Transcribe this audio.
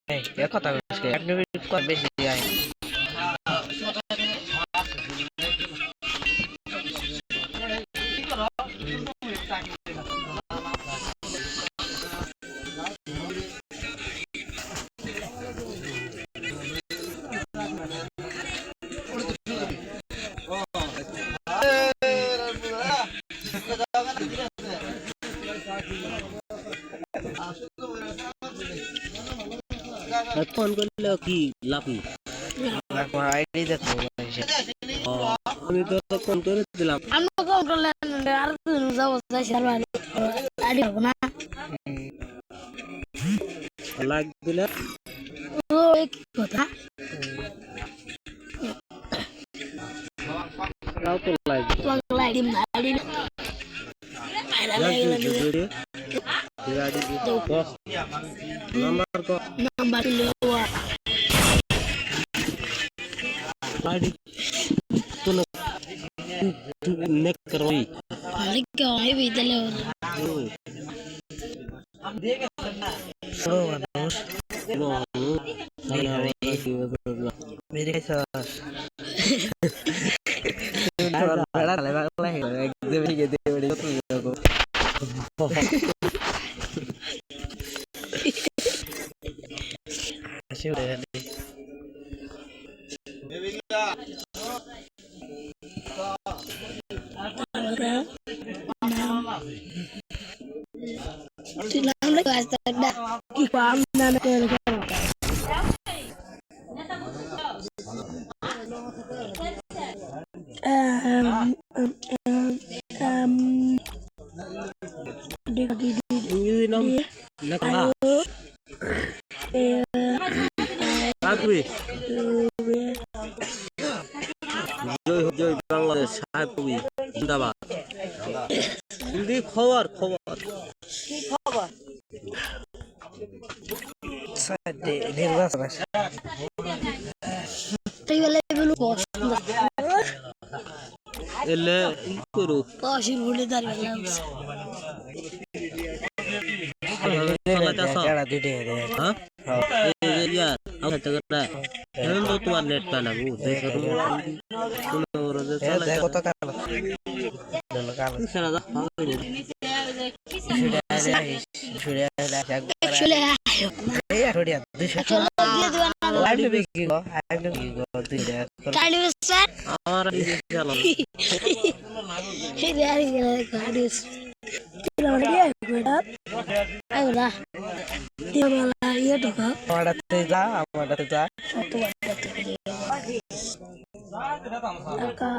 এই কথা কইছিস এক মিনিট কর বেশি আয় ফোন করলে কি লাভ নেই আমার আইডি দেখো আমি তো ফোন করে দিলাম আমি কন্ট্রোল আর যাবো যাই সারবার আইডি হবে না লাগ দিলে ও কি কথা তাও তো লাগ তোমাকে আইডি না আইডি नंबर को नंबर ले हुआ आईडी तूने नेक करवाई लिख के आई भी चले हम देख सकना नो मेरे कैसा बड़ा लगता है एकदम ही दे बड़ी को Así udah nih. Silang lagi hashtag dah. Ipam dan kerja. ini nom nak apa aku joy Bangladesh সাহেবী জিন্দাবাদ হিন্দি খবর সাথে নির্বাচন তুই বলে বলু বস এলে করু বসি বলে দাঁড়িয়ে cara dide हाँ यार अब तक ना हम तो तुम्हारे नेट का ना वो देख रहे हो तुम्हें और जो चला देखो तो काला दल काला सारा दा actually ya छोड़िया दूसरा लाइव में भी गो लाइव में भी गो दीदा गाड़ी में सर हमारा भी चलो फिर यार ये गाड़ी चलो बढ़िया बेटा आयो ना ये वाला ये तो का हमारा तेजा तो का